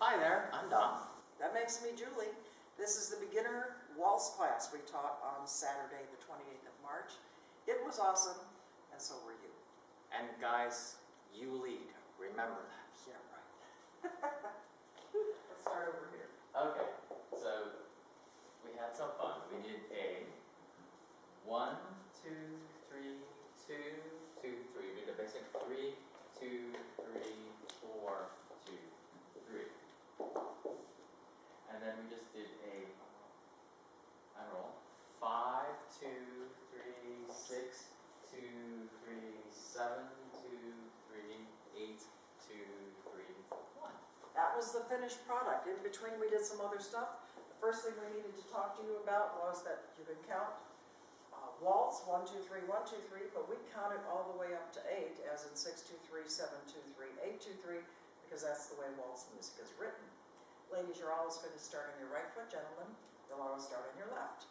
Hi there, I'm Don. That makes me Julie. This is the beginner waltz class we taught on Saturday, the 28th of March. It was awesome, and so were you. And guys, you lead. Remember that. Yeah, right. Let's start over here. Okay, so we had some fun. We did a 1, 2, 3, 2, 2, 3. We did a basic 3, 2, 3, 4, 2, 3. And then we just did a roll. 5, 2, 3, 6, 2, 3, 7, 2, 3, 8, 2, 3, 1. That was the finished product. In between, we did some other stuff. The first thing we needed to talk to you about was that you can count waltz, 1, 2, 3, 1, 2, 3, but we counted all the way up to 8, as in 6, 2, 3, 7, 2, 3, 8, 2, 3, because that's the way waltz music is written. Ladies, you're always going to start on your right foot. Gentlemen, you'll always start on your left.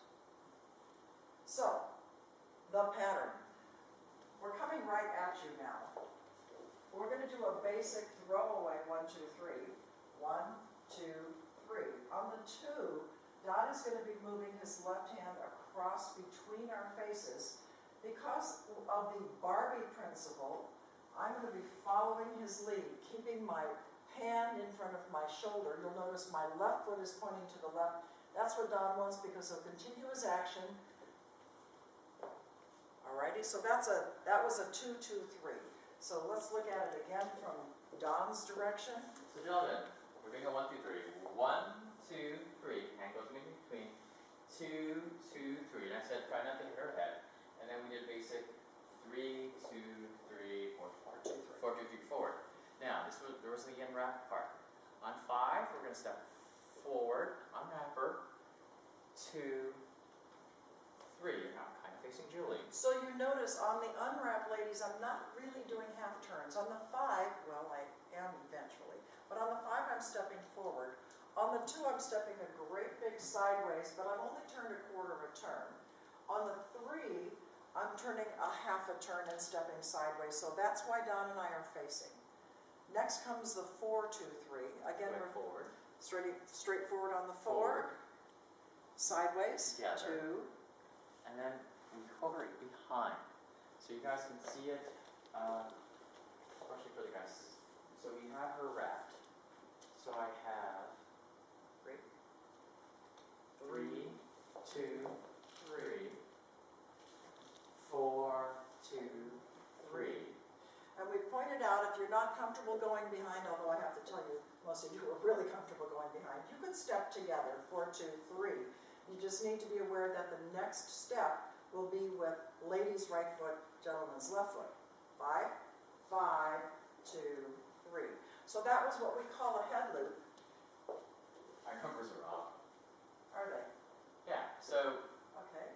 So, the pattern. We're coming right at you now. We're going to do a basic throwaway 1, 2, 3. 1, 2, 3. On the 2, Don is going to be moving his left hand across between our faces. Because of the Barbie principle, I'm going to be following his lead, keeping my hand in front of my shoulder. You'll notice my left foot is pointing to the left. That's what Don wants because of continuous action. Alrighty, so that was a 2, 2, 3. So let's look at it again from Don's direction. So gentlemen, we're doing a 1, 2, 3. 1, 2, 3. Hand goes in between. 2, 2, 3. And I said try not to hit her head. And then we did basic 3, 2, 3, 4, 4, 2, 3. 4, 2, 3, forward. Now, there was the unwrap part. On 5, we're going to step forward, unwrap her, 2, 3. Now I'm kind of facing Julie. So you notice on the unwrap, ladies, I'm not really doing half turns. On the 5, well, I am eventually, but on the 5, I'm stepping forward. On the 2, I'm stepping a great big sideways, but I've only turned a quarter of a turn. On the 3, I'm turning a half a turn and stepping sideways, so that's why Don and I are facing. Next comes the 4, 2, 3. Again, we're forward. Straight forward on the 4. Forward. Sideways, Together. 2. And then we hover it behind. So you guys can see it, especially for the guys. So we have her wrapped. So I have 3, 2, 3, 4, 2, 3. And we pointed out, if you're not comfortable going behind, although I have to tell you, most of you are really comfortable going behind, you could step together, 4, 2, 3. You just need to be aware that the next step will be with ladies' right foot, gentlemen's left foot. 5, 5, 2, 3. So that was what we call a head loop. My numbers are off. Are they? Yeah, so Okay.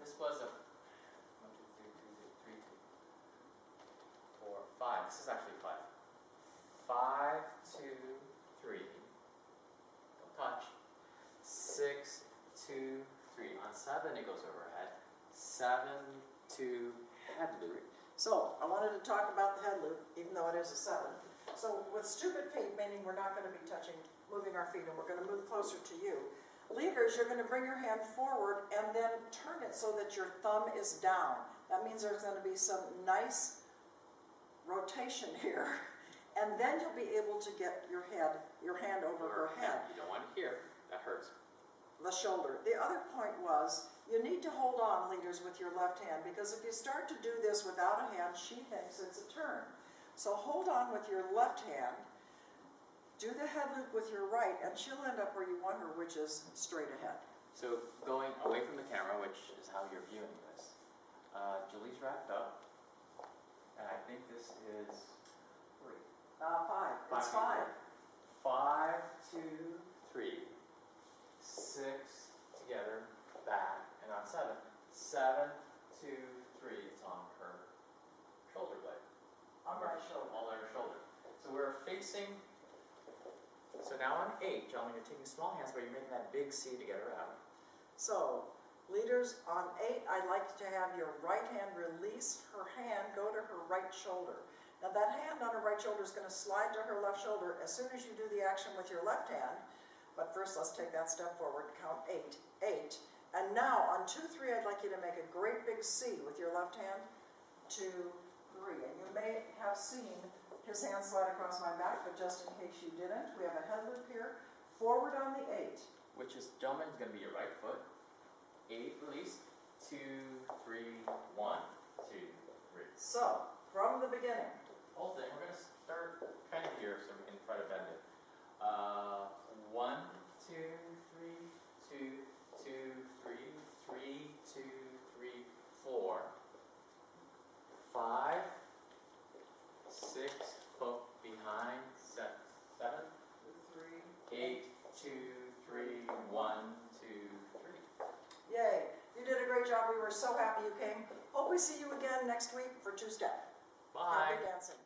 this was a 1, 2, 3, 4, 5. This is actually 5. 5, 2, 3. Don't touch. 6, 2, 3. On 7, it goes overhead. 7, 2, head loop. So I wanted to talk about the head loop, even though it is a 7. So with stupid feet, meaning we're not going to be moving our feet, and we're going to move closer to you. Leaders, you're going to bring your hand forward and then turn it so that your thumb is down. That means there's going to be some nice rotation here. And then you'll be able to get your hand over her head. You don't want it here. That hurts. The shoulder. The other point was, you need to hold on, leaders, with your left hand, because if you start to do this without a hand, she thinks it's a turn. So hold on with your left hand, do the head loop with your right, and she'll end up where you want her, which is straight ahead. So going away from the camera, which is how you're viewing this, Julie's wrapped up, and I think this is 3. 5. It's 5. 5, 2, 3. 6 together, back, and on 7. 7, 2, 3. It's on her shoulder blade. On my shoulder. All on her shoulder. So we're facing. So now on 8, gentlemen, you're taking small hands, but you're making that big C to get her out. So, leaders, on 8, I'd like to have your right hand release her hand, go to her right shoulder. Now that hand on her right shoulder is going to slide to her left shoulder as soon as you do the action with your left hand. But first, let's take that step forward, count 8, 8. And now on 2, 3, I'd like you to make a great big C with your left hand. 2, 3. And you may have seen his hand slide across my back, but just in case you didn't, we have a head loop here. Forward on the 8. Which is, gentlemen, is going to be your right foot. 8, release. 2, 3, 1, 2, 3. So, from the beginning. Hold it. We're going to start kind of here so we can try to bend it. 1, 2, 3, 2, 2, 3, 3, 2, 3, 4, 5, 6, hook behind, 7, 3. 8, 2, 3, 1, 2, 3. Yay. You did a great job. We were so happy you came. Hope we see you again next week for 2-step. Bye. Happy dancing.